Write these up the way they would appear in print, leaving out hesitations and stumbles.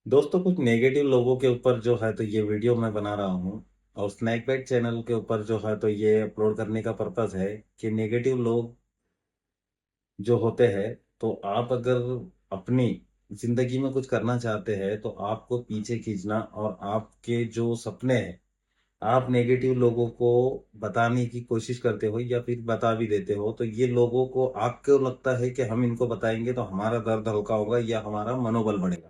दोस्तों, कुछ नेगेटिव लोगों के ऊपर जो है तो ये वीडियो मैं बना रहा हूँ। और स्नैक पैट चैनल के ऊपर जो है तो ये अपलोड करने का पर्पस है कि नेगेटिव लोग जो होते हैं, तो आप अगर अपनी जिंदगी में कुछ करना चाहते हैं तो आपको पीछे खींचना और आपके जो सपने हैं, आप नेगेटिव लोगों को बताने की कोशिश करते हो या फिर बता भी देते हो, तो ये लोगों को आपको लगता है कि हम इनको बताएंगे तो हमारा दर्द हल्का होगा या हमारा मनोबल बढ़ेगा।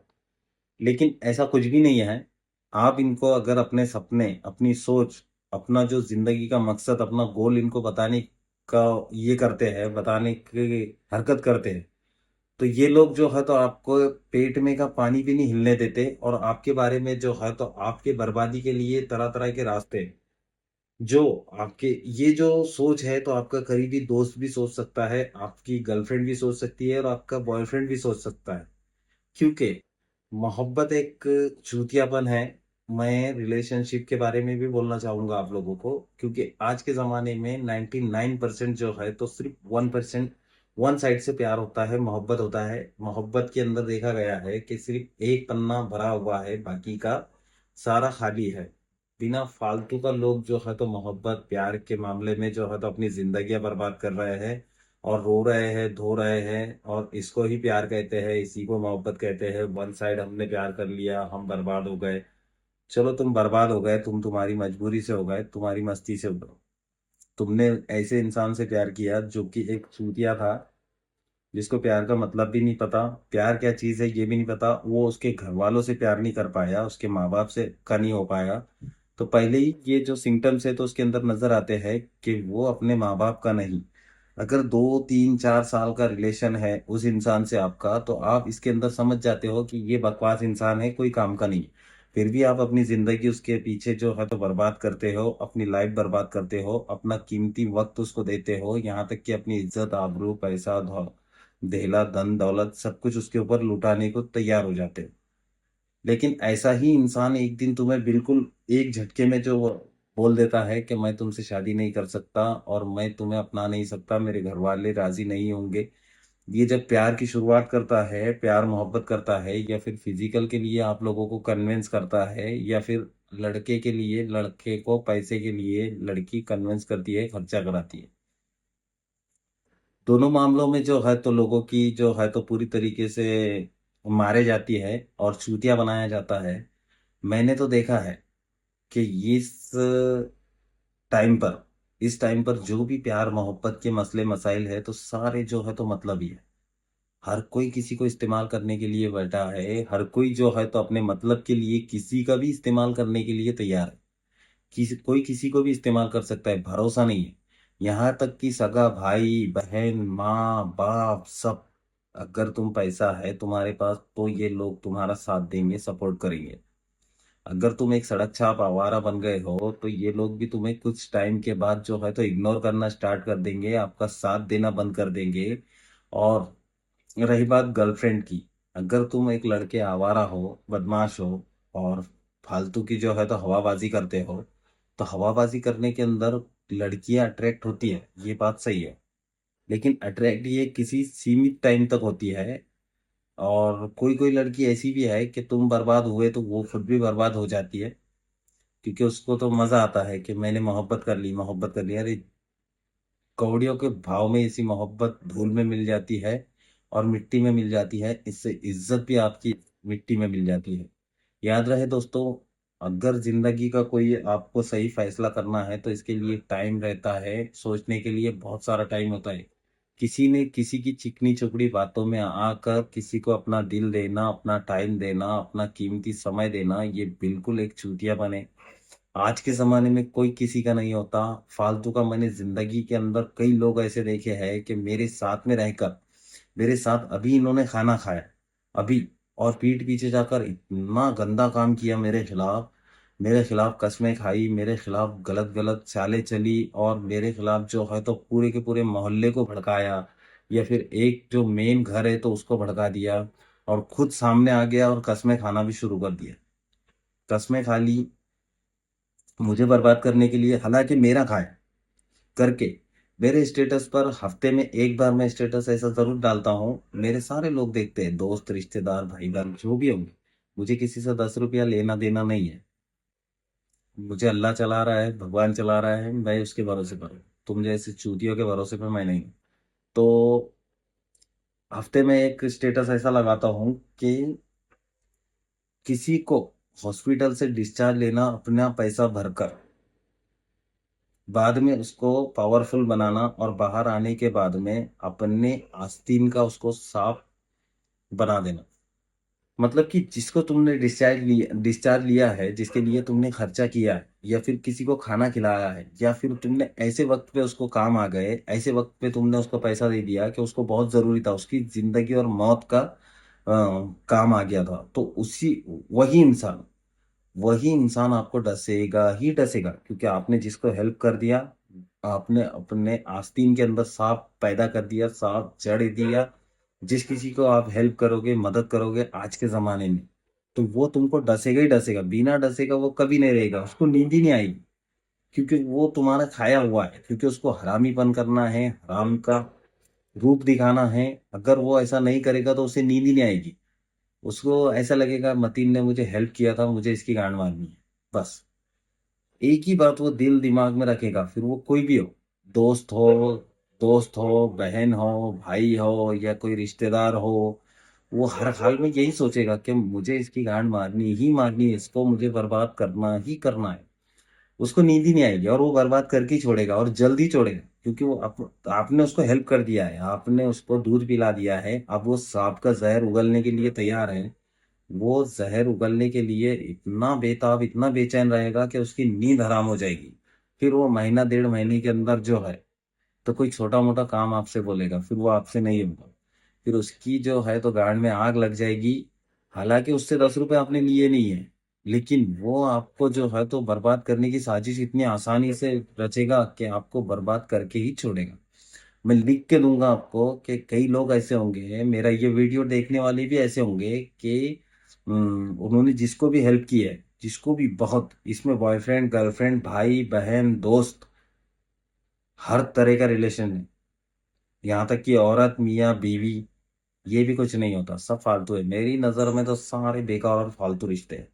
लेकिन ऐसा कुछ भी नहीं है। आप इनको अगर अपने सपने, अपनी सोच, अपना जो ज़िंदगी का मकसद, अपना गोल इनको बताने का ये करते हैं, बताने की हरकत करते हैं, तो ये लोग जो है तो आपको पेट में का पानी भी नहीं हिलने देते और आपके बारे में जो है तो आपके बर्बादी के लिए तरह-तरह के रास्ते, जो आपके ये जो सोच है तो आपका करीबी दोस्त भी सोच सकता है, आपकी गर्लफ्रेंड भी सोच सकती है और आपका बॉयफ्रेंड भी सोच सकता है। क्योंकि मोहब्बत एक चूतियापन है। मैं रिलेशनशिप के बारे में भी बोलना चाहूँगा आप लोगों को, क्योंकि आज के ज़माने में 99% जो है तो सिर्फ़ 1% वन साइड से प्यार होता है, मोहब्बत होता है। मोहब्बत के अंदर देखा गया है कि सिर्फ़ एक पन्ना भरा हुआ है, बाकी का सारा खाली है। बिना फालतू का लोग जो है तो मोहब्बत, प्यार के मामले में जो है तो अपनी ज़िंदगियाँ बर्बाद कर रहे हैं और रो रहे हैं, धो रहे हैं और इसको ही प्यार कहते हैं, इसी को मोहब्बत कहते हैं। वन साइड हमने प्यार कर लिया, हम बर्बाद हो गए। चलो तुम बर्बाद हो गए, तुम तुम्हारी मजबूरी से हो गए, तुम्हारी मस्ती से हो गए। तुमने ऐसे इंसान से प्यार किया जो कि एक चूतिया था, जिसको प्यार का मतलब भी नहीं पता, प्यार क्या चीज़ है ये भी नहीं पता। वो उसके घर वालों से प्यार नहीं कर पाया, उसके माँ बाप से का नहीं हो पाया। तो पहले ही ये जो सिम्टम्स है तो उसके अंदर नजर आते हैं कि वो अपने माँ बाप का नहीं। अगर 2 3 4 साल का रिलेशन है उस इंसान से आपका, तो आप इसके अंदर समझ जाते हो कि ये बकवास इंसान है, कोई काम का नहीं। फिर भी आप अपनी जिंदगी उसके पीछे जो है तो बर्बाद करते हो, अपनी लाइफ बर्बाद करते हो, अपना कीमती वक्त उसको देते हो, यहाँ तक कि अपनी इज्जत, आबरू, पैसा, दहेला, धन दौलत सब कुछ उसके ऊपर लुटाने को तैयार हो जाते हो। लेकिन ऐसा ही इंसान एक दिन तुम्हें बिल्कुल एक झटके में जो बोल देता है कि मैं तुमसे शादी नहीं कर सकता और मैं तुम्हें अपना नहीं सकता, मेरे घर वाले राजी नहीं होंगे। ये जब प्यार की शुरुआत करता है, प्यार मोहब्बत करता है, या फिर फिजिकल के लिए आप लोगों को कन्विंस करता है, या फिर लड़के के लिए लड़के को पैसे के लिए लड़की कन्विंस करती है, खर्चा कराती है, दोनों मामलों में जो है तो लोगों की जो है तो पूरी तरीके से मारे जाती है और चूतिया बनाया जाता है। मैंने तो देखा है कि टाइम पर इस टाइम पर जो भी प्यार मोहब्बत के मसले मसाइल है तो सारे जो है तो मतलब ही है। हर कोई किसी को इस्तेमाल करने के लिए बैठा है, हर कोई जो है तो अपने मतलब के लिए किसी का भी इस्तेमाल करने के लिए तैयार है। कोई किसी को भी इस्तेमाल कर सकता है, भरोसा नहीं है। यहाँ तक कि सगा भाई बहन माँ बाप सब, अगर तुम पैसा है तुम्हारे पास तो ये लोग तुम्हारा साथ देंगे, सपोर्ट करेंगे। अगर तुम एक सड़क छाप आवारा बन गए हो तो ये लोग भी तुम्हें कुछ टाइम के बाद जो है तो इग्नोर करना स्टार्ट कर देंगे, आपका साथ देना बंद कर देंगे। और रही बात गर्लफ्रेंड की, अगर तुम एक लड़के आवारा हो, बदमाश हो और फालतू की जो है तो हवाबाजी करते हो, तो हवाबाजी करने के अंदर लड़कियां अट्रैक्ट होती है, ये बात सही है। लेकिन अट्रैक्ट ये किसी सीमित टाइम तक होती है। और कोई कोई लड़की ऐसी भी है कि तुम बर्बाद हुए तो वो खुद भी बर्बाद हो जाती है, क्योंकि उसको तो मजा आता है कि मैंने मोहब्बत कर ली, मोहब्बत कर ली। अरे, कौड़ियों के भाव में ऐसी मोहब्बत धूल में मिल जाती है और मिट्टी में मिल जाती है, इससे इज्जत भी आपकी मिट्टी में मिल जाती है। याद रहे दोस्तों, अगर जिंदगी का कोई आपको सही फैसला करना है तो इसके लिए टाइम रहता है, सोचने के लिए बहुत सारा टाइम होता है। किसी ने किसी की चिकनी चुपड़ी बातों में आकर किसी को अपना दिल देना, अपना टाइम देना, अपना कीमती समय देना, ये बिल्कुल एक चूतिया बने। आज के ज़माने में कोई किसी का नहीं होता फालतू का। मैंने ज़िंदगी के अंदर कई लोग ऐसे देखे हैं कि मेरे साथ में रहकर, मेरे साथ अभी इन्होंने खाना खाया, अभी, और पीठ पीछे जाकर इतना गंदा काम किया मेरे खिलाफ कस्में खाई, मेरे खिलाफ गलत गलत चालें चली और मेरे खिलाफ जो है तो पूरे के पूरे मोहल्ले को भड़काया, या फिर एक जो मेन घर है तो उसको भड़का दिया, और खुद सामने आ गया और कस्में खाना भी शुरू कर दिया। कस्में खा ली मुझे बर्बाद करने के लिए, हालांकि मेरा खाया करके। मेरे स्टेटस पर हफ्ते में एक बार मैं स्टेटस ऐसा जरूर डालता हूँ, मेरे सारे लोग देखते हैं, दोस्त रिश्तेदार भाई बहन जो भी होंगे, मुझे किसी से 10 रुपया लेना देना नहीं है। मुझे अल्लाह चला रहा है, भगवान चला रहा है, मैं उसके भरोसे पर हूँ। तुम जैसे चूतियों के भरोसे पर मैं नहीं हूँ। तो हफ्ते में एक स्टेटस ऐसा लगाता हूँ कि किसी को हॉस्पिटल से डिस्चार्ज लेना अपना पैसा भरकर, बाद में उसको पावरफुल बनाना और बाहर आने के बाद में अपने आस्तीन का उसको साफ बना देना। मतलब कि जिसको तुमने डिस्चार्ज लिया है, जिसके लिए तुमने खर्चा किया है, या फिर किसी को खाना खिलाया है, या फिर तुमने ऐसे वक्त पे उसको काम आ गए, ऐसे वक्त पे तुमने उसको पैसा दे दिया कि उसको बहुत जरूरी था, उसकी जिंदगी और मौत का काम आ गया था, तो उसी वही इंसान आपको डसेगा ही डसेगा, क्योंकि आपने जिसको हेल्प कर दिया, आपने अपने आस्तीन के अंदर सांप पैदा कर दिया, सांप जड़ दिया। जिस किसी को आप हेल्प करोगे, मदद करोगे आज के जमाने में, तो वो तुमको डसेगा ही डसेगा। बिना डसेगा वो कभी नहीं रहेगा, उसको नींद ही नहीं आएगी, क्योंकि वो तुम्हारा खाया हुआ है, क्योंकि उसको हरामीपन करना है, हराम का रूप दिखाना है। अगर वो ऐसा नहीं करेगा तो उसे नींद ही नहीं आएगी। उसको ऐसा लगेगा मतीन ने मुझे हेल्प किया था, मुझे इसकी गांड मारनी है, बस। एक ही बात वो दिल दिमाग में रखेगा, फिर वो कोई भी हो, दोस्त हो दोस्त हो, बहन हो, भाई हो, या कोई रिश्तेदार हो। वो हर हाल में यही सोचेगा कि मुझे इसकी गांड मारनी ही मारनी है, इसको मुझे बर्बाद करना ही करना है। उसको नींद ही नहीं आएगी, और वो बर्बाद करके ही छोड़ेगा, और जल्दी छोड़ेगा, क्योंकि वो आपने उसको हेल्प कर दिया है, आपने उसको दूध पिला दिया है, अब वो सांप का जहर उगलने के लिए तैयार है। वो जहर उगलने के लिए इतना बेताब, इतना बेचैन रहेगा कि उसकी नींद हराम हो जाएगी। फिर वो महीना 1.5 महीने के अंदर जो है, तो कोई छोटा मोटा काम आपसे बोलेगा, फिर वो आपसे नहीं होगा। फिर उसकी जो है तो गांड में आग लग जाएगी। हालांकि उससे 10 रुपए आपने लिए नहीं है, लेकिन वो आपको जो है तो बर्बाद करने की साजिश इतनी आसानी से रचेगा कि आपको बर्बाद करके ही छोड़ेगा। मैं लिख के दूंगा आपको कि कई लोग ऐसे होंगे, मेरा ये वीडियो देखने वाले भी ऐसे होंगे कि उन्होंने जिसको भी हेल्प की है, जिसको भी, बहुत इसमें बॉयफ्रेंड, गर्लफ्रेंड, भाई बहन, दोस्त, हर तरह का रिलेशन है। यहाँ तक कि औरत, मियाँ बीवी, ये भी कुछ नहीं होता, सब फालतू है। मेरी नजर में तो सारे बेकार और फालतू रिश्ते हैं,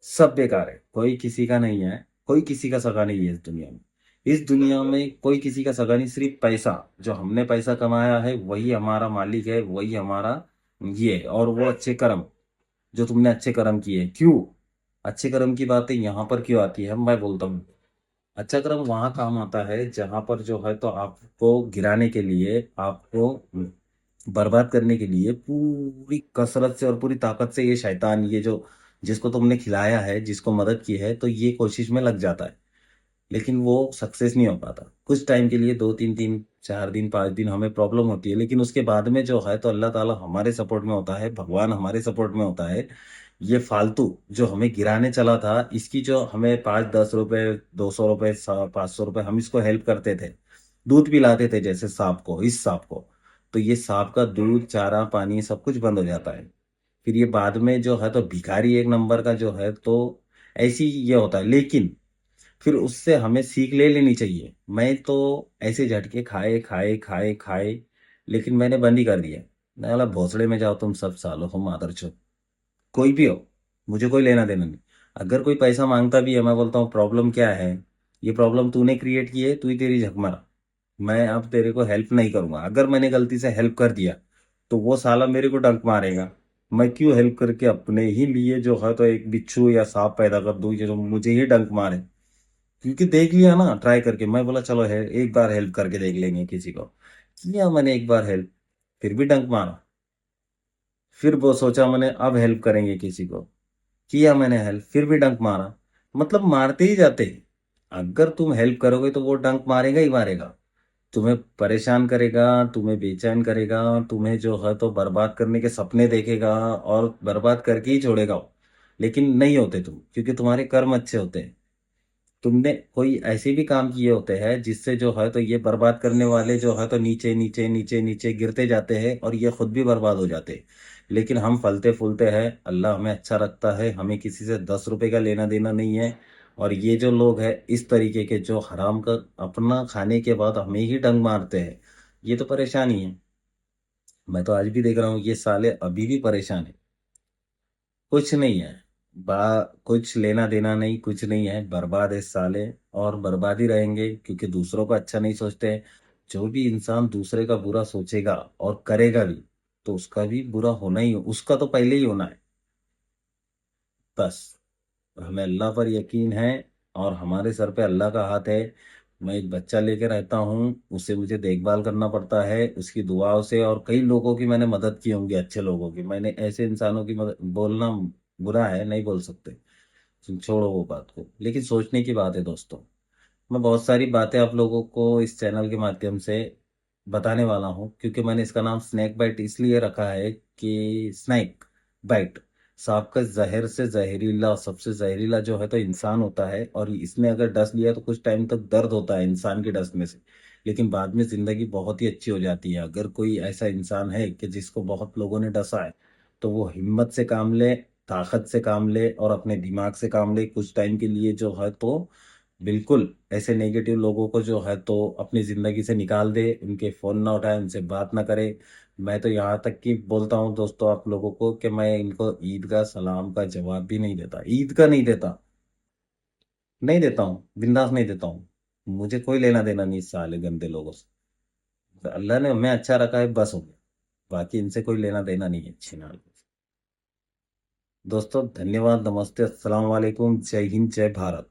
सब बेकार है। कोई किसी का नहीं है, कोई किसी का सगा नहीं है इस दुनिया में। इस दुनिया में कोई किसी का सगा नहीं, सिर्फ पैसा। जो हमने पैसा कमाया है वही हमारा मालिक है, वही हमारा ये है। और वो अच्छे कर्म, जो तुमने अच्छे कर्म किए, क्यों अच्छे कर्म की बातें यहाँ पर क्यों आती है, मैं बोलता हूँ। अच्छा कर्म वहां काम आता है जहां पर जो है तो आपको गिराने के लिए, आपको बर्बाद करने के लिए पूरी कसरत से और पूरी ताकत से ये शैतान, ये जो जिसको तुमने खिलाया है, जिसको मदद की है, तो ये कोशिश में लग जाता है। लेकिन वो सक्सेस नहीं हो पाता। कुछ टाइम के लिए, 2 3 दिन, 4 दिन, 5 दिन हमें प्रॉब्लम होती है, लेकिन उसके बाद में जो है तो अल्लाह ताला हमारे सपोर्ट में होता है, भगवान हमारे सपोर्ट में होता है। ये फालतू जो हमें गिराने चला था, इसकी जो हमें 5-10 रुपए, 200 रुपए, 500 रुपए, हम इसको हेल्प करते थे, दूध पिलाते थे जैसे सांप को, इस सांप को। तो ये सांप का दूध, चारा, पानी सब कुछ बंद हो जाता है। फिर ये बाद में जो है तो भिखारी एक नंबर का जो है तो ऐसी ये होता है। लेकिन फिर उससे हमें सीख ले लेनी चाहिए। मैं तो ऐसे झटके खाए खाए खाए खाए, लेकिन मैंने बंद ही कर दिया। मैं बोला भोसड़े में जाओ तुम सब, सालो हो मादर चो, कोई भी हो, मुझे कोई लेना देना नहीं। अगर कोई पैसा मांगता भी है, मैं बोलता हूँ प्रॉब्लम क्या है, ये प्रॉब्लम तूने क्रिएट की है, तू ही तेरी झक मारा। मैं अब तेरे को हेल्प नहीं करूंगा। अगर मैंने गलती से हेल्प कर दिया तो वो साला मेरे को डंक मारेगा। मैं क्यों हेल्प करके अपने ही लिए जो है तो एक बिच्छू या सांप पैदा कर दूं जो मुझे ही डंक मारे। क्योंकि देख लिया ना ट्राई करके, मैं बोला चलो है एक बार हेल्प करके देख लेंगे किसी को। किया मैंने एक बार हेल्प, फिर भी डंक मारा। फिर वो सोचा मैंने अब हेल्प करेंगे किसी को, किया मैंने हेल्प, फिर भी डंक मारा। मतलब मारते ही जाते। अगर तुम हेल्प करोगे तो वो डंक मारेगा ही मारेगा, तुम्हें परेशान करेगा, तुम्हें बेचैन करेगा, तुम्हें जो है तो बर्बाद करने के सपने देखेगा, और बर्बाद करके ही छोड़ेगा वो। लेकिन नहीं होते तुम, क्योंकि तुम्हारे कर्म अच्छे होते हैं। तुमने कोई ऐसे भी काम किए होते हैं जिससे जो है तो ये बर्बाद करने वाले जो है तो नीचे नीचे नीचे नीचे गिरते जाते हैं, और ये खुद भी बर्बाद हो जाते हैं। लेकिन हम फलते फूलते हैं, अल्लाह हमें अच्छा रखता है, हमें किसी से 10 रुपए का लेना देना नहीं है। और ये जो लोग हैं इस तरीके के, जो हराम का अपना खाने के बाद हमें ही डंग मारते हैं, ये तो परेशानी है। मैं तो आज भी देख रहा हूँ ये साले अभी भी परेशान है। कुछ नहीं है। कुछ लेना देना नहीं, कुछ नहीं है, बर्बाद है साले। और बर्बाद ही रहेंगे क्योंकि दूसरों का अच्छा नहीं सोचते हैं। जो भी इंसान दूसरे का बुरा सोचेगा और करेगा भी, तो उसका भी बुरा होना ही, उसका तो पहले ही होना है। बस। हमें अल्लाह पर यकीन है और हमारे सर पे अल्लाह का हाथ है। मैं एक बच्चा लेके रहता हूँ, उसे मुझे देखभाल करना पड़ता है उसकी दुआओं से, और कई लोगों की मैंने मदद की होंगी, अच्छे लोगों की। मैंने ऐसे इंसानों की मदद, बोलना बुरा है, नहीं बोल सकते, छोड़ो वो बात को, लेकिन सोचने की बात है दोस्तों। मैं बहुत सारी बातें आप लोगों को इस चैनल के माध्यम से बताने वाला हूँ, क्योंकि मैंने इसका नाम स्नैक बाइट इसलिए रखा है कि स्नैक बाइट, सांप का जहर से जहरीला, सबसे जहरीला जो है तो इंसान होता है, और इसने अगर डस लिया तो कुछ टाइम तक दर्द होता है इंसान के डसने से, लेकिन बाद में जिंदगी बहुत ही अच्छी हो जाती है। अगर कोई ऐसा इंसान है कि जिसको बहुत लोगों ने डसा है, तो वो हिम्मत से काम ले, ताकत से काम ले और अपने दिमाग से काम ले, कुछ टाइम के लिए जो है तो बिल्कुल ऐसे नेगेटिव लोगों को जो है तो अपनी जिंदगी से निकाल दे, उनके फोन ना उठाए, उनसे बात ना करे। मैं तो यहाँ तक कि बोलता हूँ दोस्तों आप लोगों को कि मैं इनको ईद का सलाम का जवाब भी नहीं देता, ईद का नहीं देता, नहीं देता हूँ, बिंदास नहीं देता हूँ। मुझे कोई लेना देना नहीं इस साले गंदे लोगों से। अल्लाह ने हमें अच्छा रखा है, बस हो गया। बाकी इनसे कोई लेना देना नहीं है, अच्छी ना। दोस्तों धन्यवाद, नमस्ते, अस्सलाम वालेकुम, जय हिंद, जय भारत।